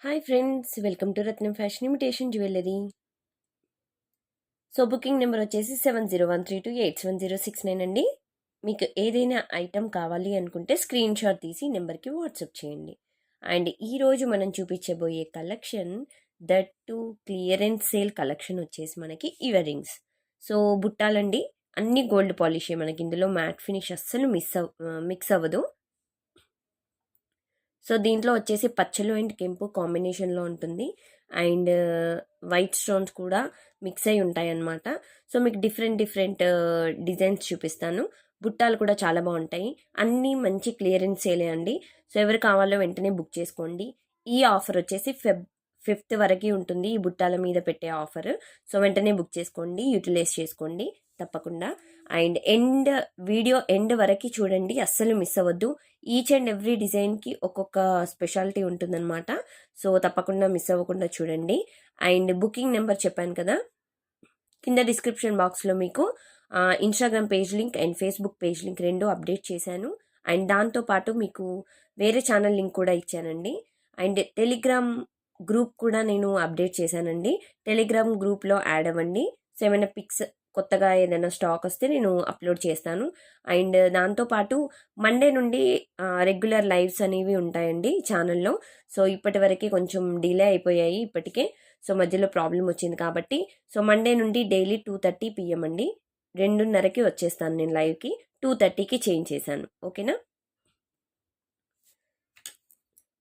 Hi friends, welcome to Ratnam fashion imitation jewellery. So booking number వచ్చేసి 7013287069 అండి. మీకు ఏదైనా ఐటమ్ కావాలి అనుకుంటే స్క్రీన్ షాట్ తీసి నెంబర్కి వాట్సాప్ చేయండి. అండ్ ఈరోజు మనం చూపించబోయే collection that to clearance sale collection వచ్చేసి మనకి ఇయర్ రింగ్స్. సో బుట్టాలండి, అన్ని గోల్డ్ పాలిషే. మనకి ఇందులో మ్యాట్ ఫినిష్ అస్సలు మిక్స్ అవ్వదు. సో దీంట్లో వచ్చేసి పచ్చలు అండ్ కెంపు కాంబినేషన్లో ఉంటుంది. అండ్ వైట్ స్టోన్స్ కూడా మిక్స్ అయి ఉంటాయి అన్నమాట. సో మీకు డిఫరెంట్ డిజైన్స్ చూపిస్తాను. బుట్టాలు కూడా చాలా బాగుంటాయి. అన్నీ మంచి క్లియరెన్స్ సేలే అండి. సో ఎవరు కావాలో వెంటనే బుక్ చేసుకోండి. ఈ ఆఫర్ వచ్చేసి Feb 5th వరకు ఉంటుంది, ఈ బుట్టాల మీద పెట్టే ఆఫర్. సో వెంటనే బుక్ చేసుకోండి, యూటిలైజ్ చేసుకోండి తప్పకుండా. అండ్ వీడియో ఎండ్ వరకు చూడండి, అస్సలు మిస్ అవ్వద్దు. ఈచ్ అండ్ ఎవ్రీ డిజైన్కి ఒక్కొక్క స్పెషాలిటీ ఉంటుందన్నమాట. సో తప్పకుండా మిస్ అవ్వకుండా చూడండి. అండ్ బుకింగ్ నెంబర్ చెప్పాను కదా, కింద డిస్క్రిప్షన్ బాక్స్లో మీకు Instagram page link and Facebook page link రెండు అప్డేట్ చేశాను. అండ్ దాంతోపాటు మీకు వేరే ఛానల్ లింక్ కూడా ఇచ్చానండి. అండ్ టెలిగ్రామ్ గ్రూప్ కూడా నేను అప్డేట్ చేశానండి. టెలిగ్రామ్ గ్రూప్లో యాడ్ అవ్వండి. సో ఏమైనా పిక్స్ కొత్తగా ఏదైనా స్టాక్ వస్తే నేను అప్లోడ్ చేస్తాను. అండ్ దాంతోపాటు మండే నుండి రెగ్యులర్ లైవ్స్ అనేవి ఉంటాయండి ఛానల్లో. సో ఇప్పటి వరకు కొంచెం డిలే అయిపోయాయి ఇప్పటికే. సో మధ్యలో ప్రాబ్లం వచ్చింది కాబట్టి సో మండే నుండి డైలీ 2:30 PM అండి. 2:30కి వచ్చేస్తాను నేను లైవ్కి. 2:30కి చేంజ్ చేశాను, ఓకేనా.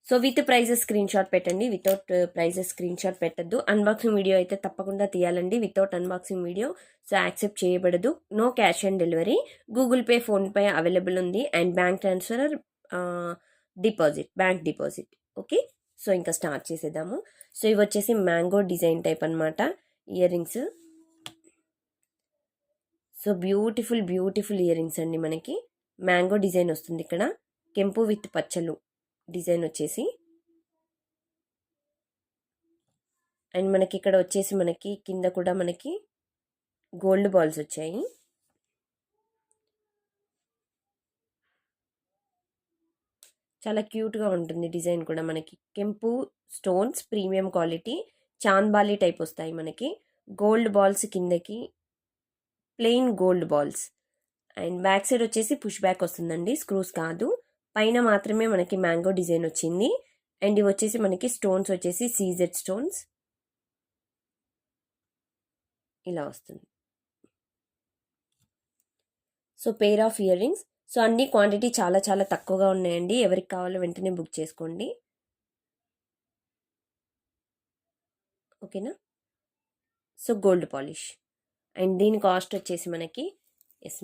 So with prices screen shot పెట్టండి, వితౌట్ ప్రైజెస్ స్క్రీన్ షాట్ పెట్టద్దు. అన్బాక్సింగ్ వీడియో అయితే తప్పకుండా తీయాలండి. Without unboxing video so accept చేయబడదు. No cash on delivery. Google Pay, PhonePe available ఉంది. And bank transfer, bank deposit. Okay, so ఇంకా start చేసేద్దాము. So ఇవి వచ్చేసి మ్యాంగో డిజైన్ టైప్ అనమాట earrings. So beautiful earrings అండి. మనకి mango design వస్తుంది ఇక్కడ. కెంపు విత్ పచ్చలు డిజైన్ వచ్చేసి. అండ్ మనకి ఇక్కడ వచ్చేసి మనకి కింద కూడా మనకి గోల్డ్ బాల్స్ వచ్చాయి. చాలా క్యూట్గా ఉంటుంది డిజైన్ కూడా. మనకి కెంపు stones premium quality chandbali type వస్తాయి మనకి. గోల్డ్ బాల్స్ కిందకి, plain gold balls. And back side వచ్చేసి పుష్ బ్యాక్ వస్తుందండి, స్క్రూస్ కాదు. పైన మాత్రమే మనకి మ్యాంగో డిజైన్ వచ్చింది. అండ్ ఇవి వచ్చేసి మనకి స్టోన్స్ వచ్చేసి సీజెడ్ స్టోన్స్ ఇలా వస్తుంది. So pair of earrings. So అన్ని క్వాంటిటీ చాలా తక్కువగా ఉన్నాయండి. ఎవరికి కావాలో వెంటనే బుక్ చేసుకోండి, ఓకేనా. So gold polish. అండ్ దీని కాస్ట్ వచ్చేసి మనకి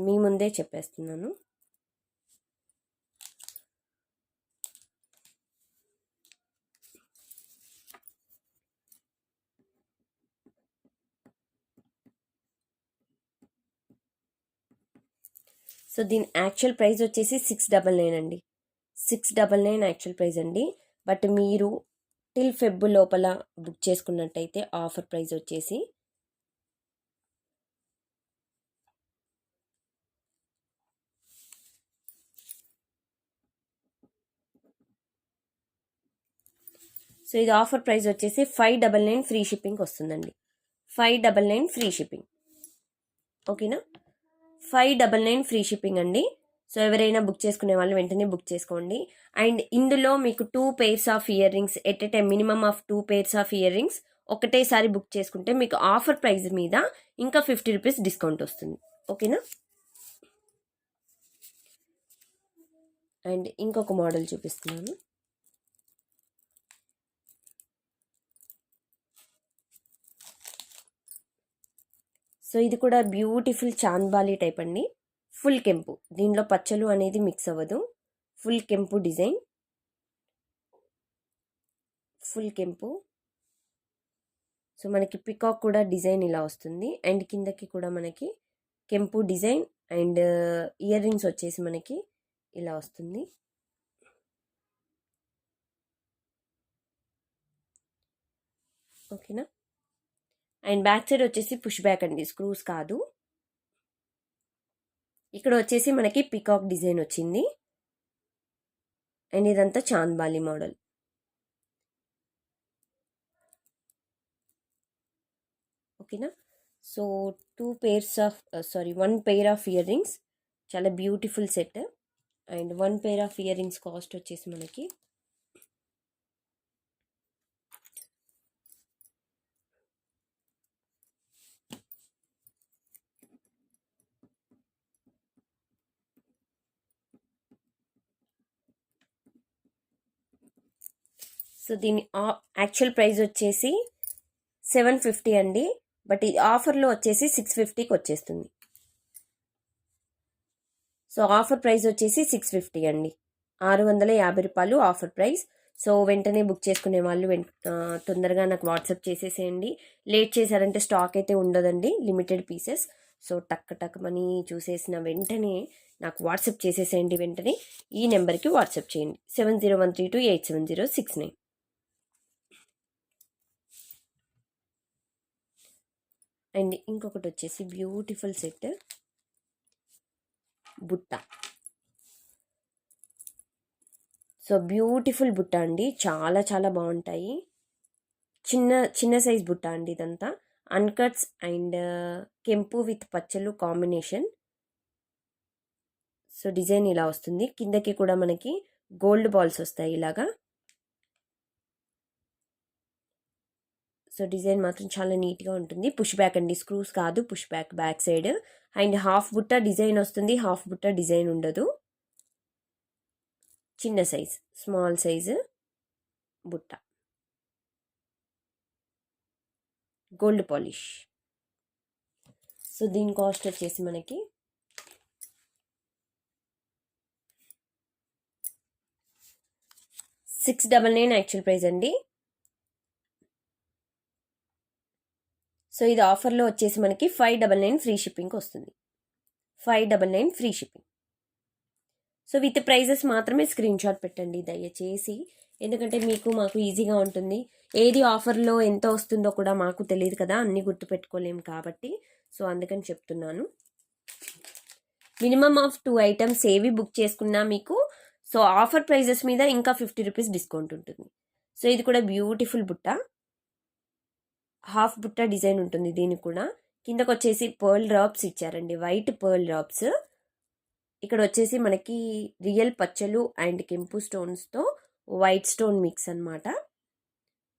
మీ ముందే చెప్పేస్తున్నాను. సో దీని యాక్చువల్ ప్రైస్ వచ్చేసి 699 అండి. 699 యాక్చువల్ ప్రైస్ అండి. బట్ మీరు టిల్ ఫెబ్ లోపల బుక్ చేసుకున్నట్టయితే ఆఫర్ ప్రైస్ వచ్చేసి సో ఇది ఆఫర్ ప్రైస్ వచ్చేసి 599 ఫ్రీ షిప్పింగ్ వస్తుందండి. 599 ఫ్రీ షిప్పింగ్, ఓకేనా. 599 ఫ్రీ షిప్పింగ్ అండి. సో ఎవరైనా బుక్ చేసుకునే వాళ్ళు వెంటనే బుక్ చేసుకోండి. అండ్ ఇందులో మీకు 2 pairs of ear rings at a time, minimum of 2 pairs of ear rings ఒకటేసారి బుక్ చేసుకుంటే మీకు ఆఫర్ ప్రైస్ మీద ఇంకా 50 రూపీస్ డిస్కౌంట్ వస్తుంది, ఓకేనా. అండ్ ఇంకొక మోడల్ చూపిస్తున్నాను. సో ఇది కూడా బ్యూటిఫుల్ చాంద్బాలి టైప్ అండి. ఫుల్ కెంపు, దీనిలో పచ్చలు అనేది మిక్స్ అవ్వదు. ఫుల్ కెంపు డిజైన్, ఫుల్ కెంపు. సో మనకి పికాక్ కూడా డిజైన్ ఇలా వస్తుంది. అండ్ కిందకి కూడా మనకి కెంపు డిజైన్. అండ్ ఇయర్ రింగ్స్ వచ్చేసి మనకి ఇలా వస్తుంది. ఓకేనా. అండ్ బ్యాక్ సైడ్ వచ్చేసి పుష్ బ్యాక్ అండి, స్క్రూస్ కాదు. ఇక్కడ వచ్చేసి మనకి పికాక్ డిజైన్ వచ్చింది. అండ్ ఇదంతా చాంద్బాలి మోడల్. ఓకేనా. So 1 pair of earrings, చాలా beautiful set. And 1 pair of earrings cost వచ్చేసి మనకి సో దీని యాక్చువల్ ప్రైస్ వచ్చేసి 750 అండి, బట్ ఇది ఆఫర్లో వచ్చేసి 650కి వచ్చేస్తుంది. సో ఆఫర్ ప్రైస్ వచ్చేసి 650 అండి, 650 రూపాయలు ఆఫర్ ప్రైస్. సో వెంటనే బుక్ చేసుకునే వాళ్ళు తొందరగా నాకు వాట్సాప్ చేసేసేయండి. లేట్ చేశారంటే స్టాక్ అయితే ఉండదండి, లిమిటెడ్ పీసెస్. సో టక్ మనీ చూసేసిన వెంటనే నాకు వాట్సాప్ చేసేసేయండి. వెంటనే ఈ నెంబర్కి వాట్సాప్ చేయండి, 7013287069. అండ్ ఇంకొకటి వచ్చేసి బ్యూటిఫుల్ సెట్ బుట్ట. సో బ్యూటిఫుల్ బుట్ట అండి, చాలా చాలా బాగుంటాయి. చిన్న చిన్న సైజ్ బుట్ట అండి ఇదంతా. అన్కట్స్ అండ్ కెంపు విత్ పచ్చలు కాంబినేషన్. సో డిజైన్ ఇలా వస్తుంది, కిందకి కూడా మనకి గోల్డ్ బాల్స్ వస్తాయి ఇలాగా. సో డిజైన్ మాత్రం చాలా నీట్గా ఉంటుంది. పుష్ బ్యాక్ అండి, స్క్రూస్ కాదు, push back side. And half బుట్ట డిజైన్ వస్తుంది, హాఫ్ బుట్ట డిజైన్ ఉండదు. చిన్న సైజ్, స్మాల్ సైజు బుట్ట, గోల్డ్ పాలిష్. సో దీని కాస్ట్ వచ్చేసి మనకి 699 యాక్చువల్ ప్రైస్ అండి. సో ఇది ఆఫర్లో వచ్చేసి మనకి 599 ఫ్రీ షిప్పింగ్కి వస్తుంది, 599 free shipping. So with prices మాత్రమే స్క్రీన్ షాట్ పెట్టండి దయచేసి, ఎందుకంటే మీకు మాకు ఈజీగా ఉంటుంది. ఏది ఆఫర్లో ఎంత వస్తుందో కూడా మాకు తెలియదు కదా, అన్నీ గుర్తుపెట్టుకోలేము కాబట్టి. సో అందుకని చెప్తున్నాను. మినిమమ్ ఆఫ్ 2 ఐటమ్స్ ఏవి బుక్ చేసుకున్నా మీకు సో ఆఫర్ ప్రైజెస్ మీద ఇంకా 50 రూపీస్ డిస్కౌంట్ ఉంటుంది. సో ఇది కూడా బ్యూటిఫుల్ బుట్ట, హాఫ్ బుట్ట డిజైన్ ఉంటుంది దీనికి కూడా. కిందకు వచ్చేసి పర్ల్ డ్రాప్స్ ఇచ్చారండి, వైట్ పర్ల్ డ్రాప్స్. ఇక్కడ వచ్చేసి మనకి రియల్ పచ్చలు అండ్ కెంపు స్టోన్స్తో వైట్ స్టోన్ మిక్స్ అనమాట.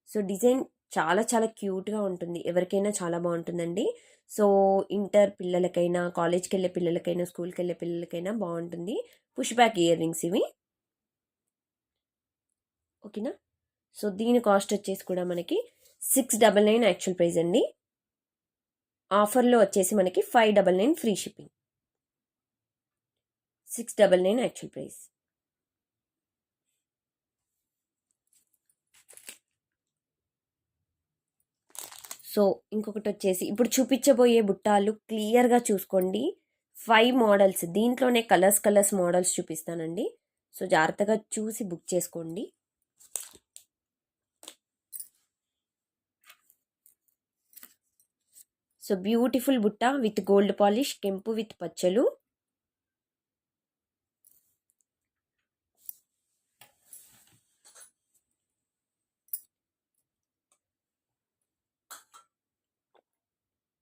సో డిజైన్ చాలా చాలా క్యూట్గా ఉంటుంది, ఎవరికైనా చాలా బాగుంటుందండి. సో ఇంటర్ పిల్లలకైనా, కాలేజ్కి వెళ్ళే పిల్లలకైనా, స్కూల్కి వెళ్ళే పిల్లలకైనా బాగుంటుంది. పుష్ బ్యాక్ ఇయర్ రింగ్స్ ఇవి, ఓకేనా. సో దీని కాస్ట్ వచ్చేసి కూడా మనకి 699 యాక్చువల్ ప్రైస్ అండి, ఆఫర్లో వచ్చేసి మనకి 599 free shipping, 699 actual price. So ఇంకొకటి వచ్చేసి ఇప్పుడు చూపించబోయే బుట్టాలు క్లియర్గా చూసుకోండి. 5 మోడల్స్, దీంట్లోనే కలర్స్ మోడల్స్ చూపిస్తానండి. సో జాగ్రత్తగా చూసి బుక్ చేసుకోండి. సో బ్యూటిఫుల్ బుట్ట విత్ గోల్డ్ పాలిష్, కెంపు విత్ పచ్చలు.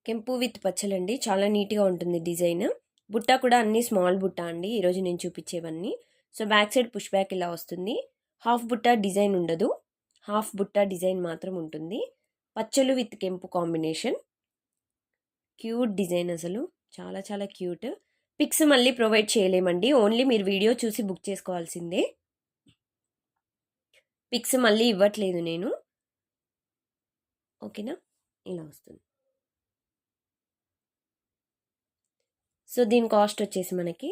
కెంపు విత్ పచ్చలండి, చాలా నీట్గా ఉంటుంది డిజైన్. బుట్ట కూడా అన్ని స్మాల్ బుట్ట అండి ఈరోజు నేను చూపించేవన్నీ. So back side push back ఇలా వస్తుంది. హాఫ్ బుట్ట డిజైన్ ఉండదు, హాఫ్ బుట్ట డిజైన్ మాత్రం ఉంటుంది. పచ్చలు విత్ కెంపు కాంబినేషన్, క్యూట్ డిజైన్, అసలు చాలా చాలా క్యూట్. పిక్స్ మళ్ళీ ప్రొవైడ్ చేయలేమండి, ఓన్లీ మీరు వీడియో చూసి బుక్ చేసుకోవాల్సిందే. పిక్స్ మళ్ళీ ఇవ్వట్లేదు నేను, ఓకేనా. ఇలా వస్తుంది. సో దీని కాస్ట్ వచ్చేసి మనకి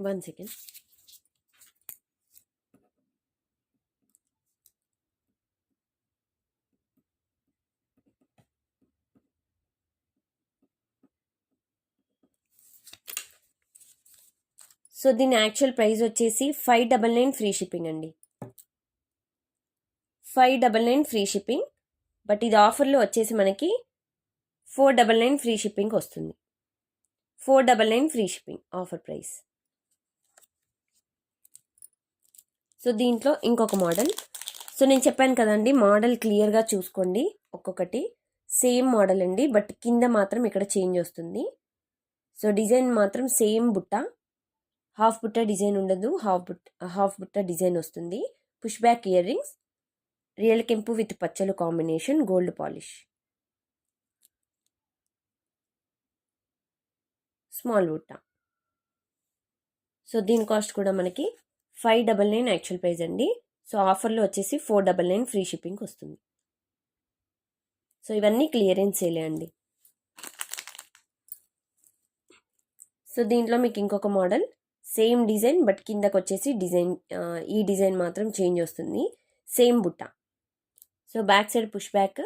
1 second. సో దీని యాక్చువల్ ప్రైస్ వచ్చేసి 599 ఫ్రీ షిప్పింగ్ అండి. 599 ఫ్రీ షిప్పింగ్. బట్ ఇది ఆఫర్లో వచ్చేసి మనకి 499 ఫ్రీ షిప్పింగ్ వస్తుంది. 499 free shipping offer price. So దీంట్లో ఇంకొక మోడల్. సో నేను చెప్పాను కదండి, మోడల్ క్లియర్గా చూసుకోండి. ఒక్కొక్కటి సేమ్ మోడల్ అండి, బట్ కింద మాత్రం ఇక్కడ చేంజ్ వస్తుంది. సో డిజైన్ మాత్రం సేమ్ బుట్ట, హాఫ్ బుట్ట డిజైన్ ఉండదు, హాఫ్ బుట్ట డిజైన్ వస్తుంది. Push back ear rings, real కెంపు విత్ పచ్చలు కాంబినేషన్, గోల్డ్ పాలిష్, స్మాల్ బుట్ట. సో దీని కాస్ట్ కూడా మనకి 599 యాక్చువల్ ప్రైస్ అండి. సో ఆఫర్లో వచ్చేసి 499 ఫ్రీ షిప్పింగ్ వస్తుంది. సో ఇవన్నీ క్లియరెన్స్ సేలే అండి. సో దీంట్లో మీకు ఇంకొక మోడల్, సేమ్ డిజైన్ బట్ కిందకు వచ్చేసి డిజైన్, ఈ డిజైన్ మాత్రం చేంజ్ వస్తుంది. సేమ్ బుట్ట. So back side push back,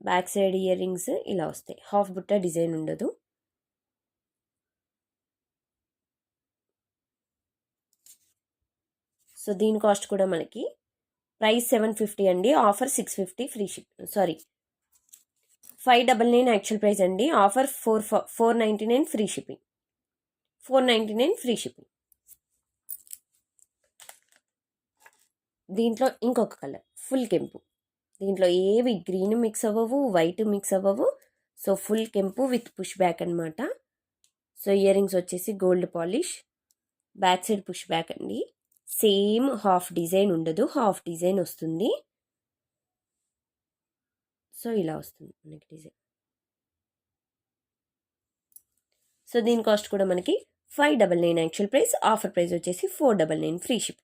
back side ear rings ఇలా వస్తాయి. హాఫ్ బుట్ట డిజైన్ ఉండదు. సో దీని కాస్ట్ కూడా మనకి ప్రైస్ 750 అండి, offer 650 free ship. 599 actual price అండి, offer 499 free shipping. 499 free shipping. దీంట్లో ఇంకొక కలర్ ఫుల్ కెంపు. దీంట్లో ఏవి గ్రీన్ మిక్స్ అవ్వవు, వైట్ మిక్స్ అవ్వవు. సో ఫుల్ కెంపు విత్ పుష్ బ్యాక్ అనమాట. సో ఇయర్ రింగ్స్ వచ్చేసి gold polish, back side push back అండి. సేమ్ హాఫ్ డిజైన్ ఉండదు, హాఫ్ డిజైన్ వస్తుంది. సో ఇలా వస్తుంది మనకి డిజైన్. సో దీని కాస్ట్ కూడా మనకి 599 యాక్చువల్ ప్రైస్, ఆఫర్ ప్రైస్ వచ్చేసి 499 ఫ్రీ షిప్.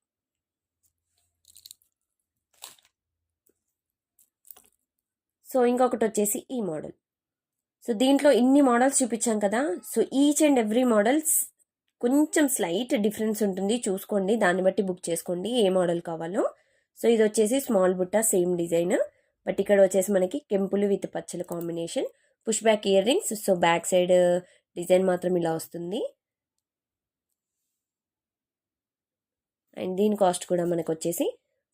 సో ఇంకొకటి వచ్చేసి ఈ మోడల్. సో దీంట్లో ఇన్ని మోడల్స్ చూపించాం కదా. So each and every models కొంచెం స్లైట్ డిఫరెన్స్ ఉంటుంది, చూసుకోండి. దాన్ని బట్టి బుక్ చేసుకోండి ఏ మోడల్ కావాలో. సో ఇది వచ్చేసి స్మాల్ బుట్ట, సేమ్ డిజైన్, బట్ ఇక్కడ వచ్చేసి మనకి కెంపులు విత్ పచ్చల combination, push back earrings. So back side design మాత్రం ఇలా వస్తుంది. అండ్ దీని కాస్ట్ కూడా మనకు వచ్చేసి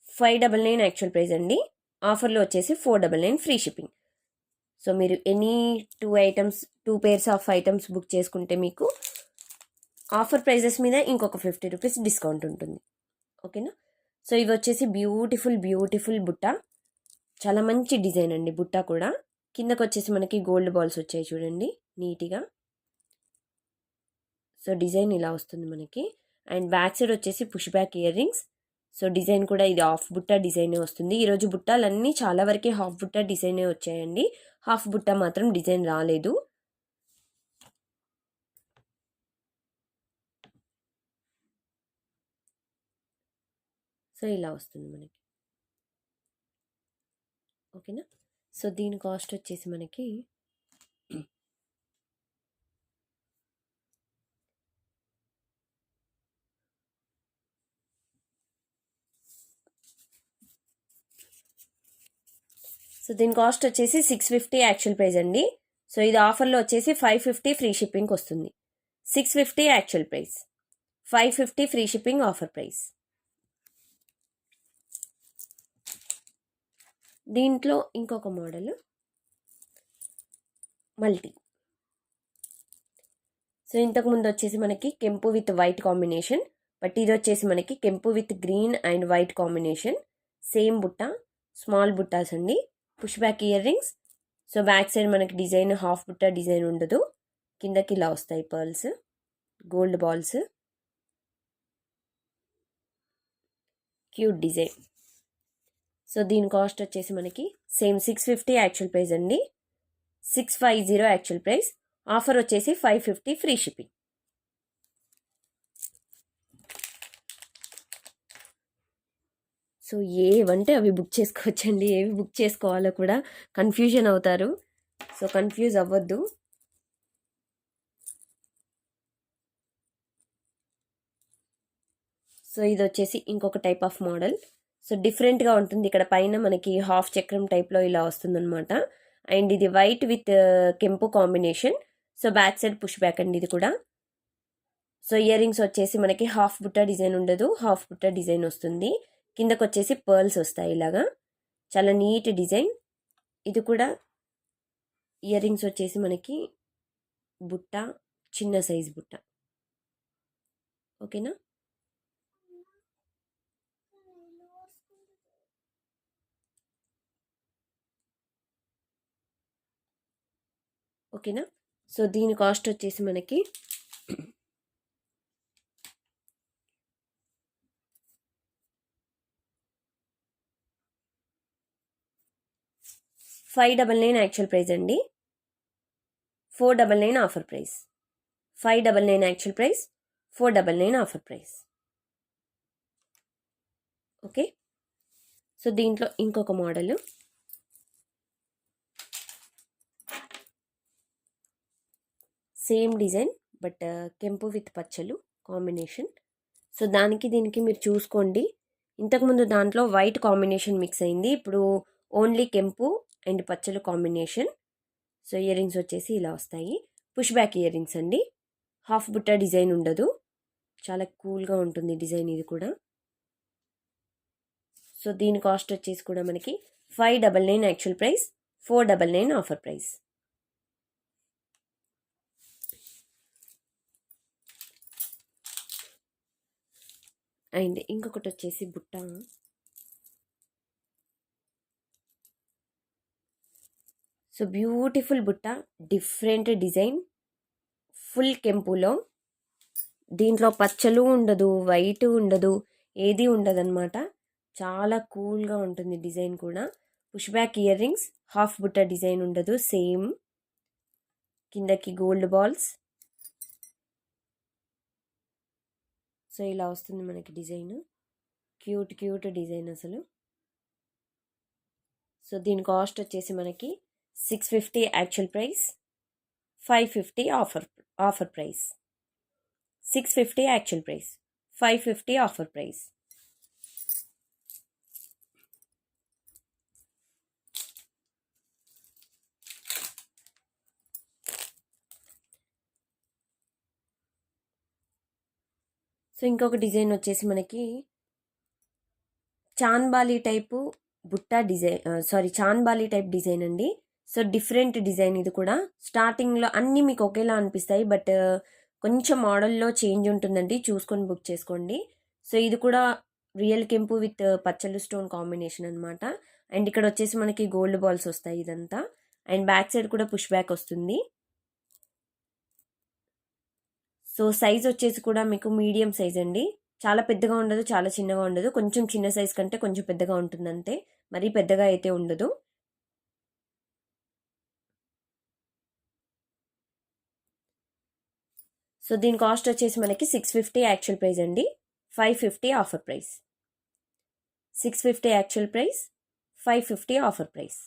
599 యాక్చువల్ ప్రైస్ అండి, ఆఫర్లో వచ్చేసి 499 ఫ్రీ షిప్పింగ్. సో మీరు any 2 pairs of items book చేసుకుంటే మీకు ఆఫర్ ప్రైజెస్ మీద ఇంకొక 50 రూపీస్ డిస్కౌంట్ ఉంటుంది. ఓకేనా. సో ఇవి వచ్చేసి బ్యూటిఫుల్ బుట్ట, చాలా మంచి డిజైన్ అండి బుట్ట కూడా. కిందకు వచ్చేసి మనకి గోల్డ్ బాల్స్ వచ్చాయి చూడండి నీట్గా. సో డిజైన్ ఇలా వస్తుంది మనకి. అండ్ బ్యాక్ సైడ్ వచ్చేసి push back earrings. So design కూడా ఇది హాఫ్ బుట్ట డిజైనే వస్తుంది. ఈరోజు బుట్టాలన్నీ చాలా వరకే హాఫ్ బుట్ట డిజైనే వచ్చాయండి, హాఫ్ బుట్ట మాత్రం డిజైన్ రాలేదు. సో ఇలా వస్తుంది మనకి. ఓకేనా. సో దీని కాస్ట్ వచ్చేసి మనకి సో దీని కాస్ట్ వచ్చేసి 650 యాక్చువల్ ప్రైస్ అండి. సో ఇది ఆఫర్లో వచ్చేసి 550 ఫ్రీ షిప్పింగ్ వస్తుంది. 650 actual price, 550 free shipping offer price. దీంట్లో ఇంకొక మోడల్ మల్టీ. సో ఇంతకుముందు వచ్చేసి మనకి కెంపు విత్ వైట్ కాంబినేషన్, బట్ ఇది వచ్చేసి మనకి కెంపు with green and white combination. Same బుట్ట, స్మాల్ బుట్టాస్ అండి, push back earrings. So back side మనకి డిజైన్ హాఫ్ బుట్ట డిజైన్ ఉండదు, కిందకి ఇలా వస్తాయి pearls, gold balls, cute design. So దీని కాస్ట్ వచ్చేసి మనకి సేమ్ 650 యాక్చువల్ ప్రైస్ అండి, 650 యాక్చువల్ ప్రైస్, ఆఫర్ వచ్చేసి 550 ఫ్రీ షిప్పింగ్. సో ఏవంటే అవి బుక్ చేసుకోవచ్చండి, ఏవి బుక్ చేసుకోవాలో కూడా కన్ఫ్యూజన్ అవుతారు. సో కన్ఫ్యూజ్ అవ్వద్దు. సో ఇది వచ్చేసి ఇంకొక టైప్ ఆఫ్ మోడల్. సో డిఫరెంట్గా ఉంటుంది. ఇక్కడ పైన మనకి హాఫ్ చక్రం టైప్లో ఇలా వస్తుందన్నమాట. అండ్ ఇది వైట్ విత్ కెంపు combination. So back side push back అండి ఇది కూడా. సో ఇయర్ రింగ్స్ వచ్చేసి మనకి హాఫ్ బుట్ట డిజైన్ ఉండదు, హాఫ్ బుట్ట డిజైన్ వస్తుంది. కిందకు వచ్చేసి పర్ల్స్ వస్తాయి ఇలాగా, చాలా నీట్ డిజైన్. ఇది కూడా ఇయర్ రింగ్స్ వచ్చేసి మనకి బుట్ట చిన్న సైజ్ బుట్ట. ఓకేనా? ఓకేనా? సో దీని కాస్ట్ వచ్చేసి మనకి 599 యాక్చువల్ ప్రైస్ అండి, 499 offer price. 599 actual price, 499 offer price. Okay. So దీంట్లో ఇంకొక మోడల్, సేమ్ డిజైన్ బట్ కెంపు విత్ పచ్చలు కాంబినేషన్. సో దానికి దీనికి మీరు చూసుకోండి, ఇంతకుముందు దాంట్లో వైట్ కాంబినేషన్ మిక్స్ అయింది, ఇప్పుడు ఓన్లీ కెంపు అండ్ పచ్చలు కాంబినేషన్. సో ఇయర్ రింగ్స్ వచ్చేసి ఇలా వస్తాయి, పుష్ బ్యాక్ ఇయర్ రింగ్స్ అండి, హాఫ్ బుట్ట డిజైన్ ఉండదు, చాలా కూల్గా ఉంటుంది డిజైన్ ఇది కూడా. సో దీని కాస్ట్ వచ్చేసి కూడా మనకి 599 actual price, 499 offer price. And ఇంకొకటి వచ్చేసి బుట్ట, సో బ్యూటిఫుల్ బుట్ట, డిఫరెంట్ డిజైన్, ఫుల్ కెంపులో. దీంట్లో పచ్చలు ఉండదు, వైట్ ఉండదు, ఏది ఉండదు అనమాట, చాలా కూల్గా ఉంటుంది డిజైన్ కూడా. Push back ear rings, half బుట్ట డిజైన్ ఉండదు, సేమ్ కిందకి గోల్డ్ బాల్స్. సో ఇలా వస్తుంది మనకి డిజైన్, క్యూట్ క్యూట్ డిజైన్ అసలు. సో దీని కాస్ట్ వచ్చేసి మనకి 650 actual price, 550 offer price. 650 actual price, 550 offer price. So ఇంకొక డిజైన్ వచ్చేసి మనకి చాన్బాలి టైపు బుట్ట డిజైన్, చాన్బాలి టైప్ డిజైన్ అండి. సో డిఫరెంట్ డిజైన్ ఇది కూడా. స్టార్టింగ్లో అన్నీ మీకు ఒకేలా అనిపిస్తాయి, బట్ కొంచెం మోడల్లో చేంజ్ ఉంటుందండి, చూసుకొని బుక్ చేసుకోండి. సో ఇది కూడా రియల్ కెంపు విత్ పచ్చలు స్టోన్ కాంబినేషన్ అనమాట. అండ్ ఇక్కడ వచ్చేసి మనకి గోల్డ్ బాల్స్ వస్తాయి ఇదంతా, అండ్ బ్యాక్ సైడ్ కూడా పుష్ బ్యాక్ వస్తుంది. సో సైజ్ వచ్చేసి కూడా మీకు మీడియం సైజ్ అండి, చాలా పెద్దగా ఉండదు, చాలా చిన్నగా ఉండదు, కొంచెం చిన్న సైజ్ కంటే కొంచెం పెద్దగా ఉంటుంది అంతే, మరీ పెద్దగా అయితే ఉండదు. సో దీని కాస్ట్ వచ్చేసి మనకి 650 యాక్చువల్ ప్రైస్ అండి, 550 offer price. 650 actual price, 550 offer price.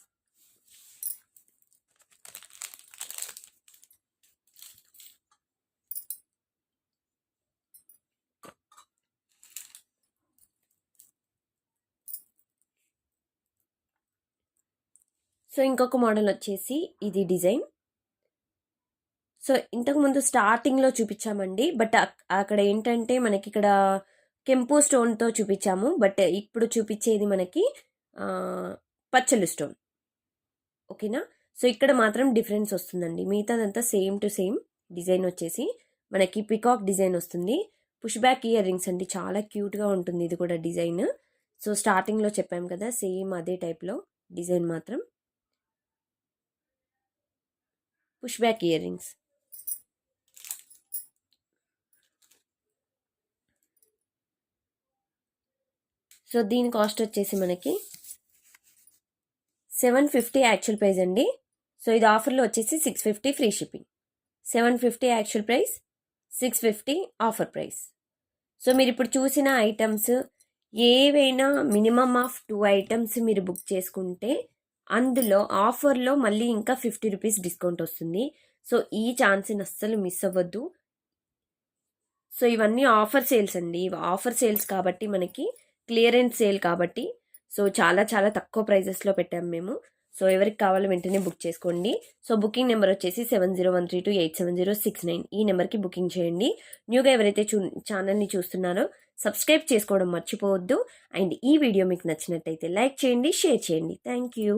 So ఇంకొక మోడల్ వచ్చేసి ఇది డిజైన్. సో ఇంతకుముందు స్టార్టింగ్లో చూపించామండి, బట్ అక్కడ ఏంటంటే మనకి ఇక్కడ కెంపు స్టోన్తో చూపించాము, బట్ ఇప్పుడు చూపించేది మనకి పచ్చలు స్టోన్. ఓకేనా? సో ఇక్కడ మాత్రం డిఫరెన్స్ వస్తుందండి, మిగతాదంతా సేమ్ టు సేమ్ డిజైన్ వచ్చేసి మనకి పికాక్ డిజైన్ వస్తుంది. పుష్ బ్యాక్ ఇయర్ రింగ్స్ అండి, చాలా క్యూట్గా ఉంటుంది ఇది కూడా డిజైన్. సో స్టార్టింగ్లో చెప్పాము కదా, సేమ్ అదే టైప్లో డిజైన్ మాత్రం. Push back earrings. So దీని కాస్ట్ వచ్చేసి మనకి 750 యాక్చువల్ ప్రైస్ అండి. సో ఇది ఆఫర్లో వచ్చేసి 650 free shipping. 750 actual price, 650 offer price. So మీరు ఇప్పుడు చూసిన ఐటమ్స్ ఏవైనా మినిమమ్ ఆఫ్ 2 ఐటమ్స్ మీరు బుక్ చేసుకుంటే అందులో ఆఫర్లో మళ్ళీ ఇంకా 50 రూపీస్ డిస్కౌంట్ వస్తుంది. సో ఈ ఛాన్స్ని అస్సలు మిస్ అవ్వద్దు. సో ఇవన్నీ ఆఫర్ సేల్స్ అండి, ఆఫర్ సేల్స్ కాబట్టి మనకి క్లియరెన్స్ సేల్ కాబట్టి సో చాలా చాలా తక్కువ ప్రైజెస్లో పెట్టాము మేము. సో ఎవరికి కావాలో వెంటనే బుక్ చేసుకోండి. సో బుకింగ్ నెంబర్ వచ్చేసి 7013287069. ఈ నెంబర్కి బుకింగ్ చేయండి. న్యూగా ఎవరైతే ఛానల్ని చూస్తున్నారో సబ్స్క్రైబ్ చేసుకోవడం మర్చిపోవద్దు. అండ్ ఈ వీడియో మీకు నచ్చినట్టయితే లైక్ చేయండి, షేర్ చేయండి. Thank you.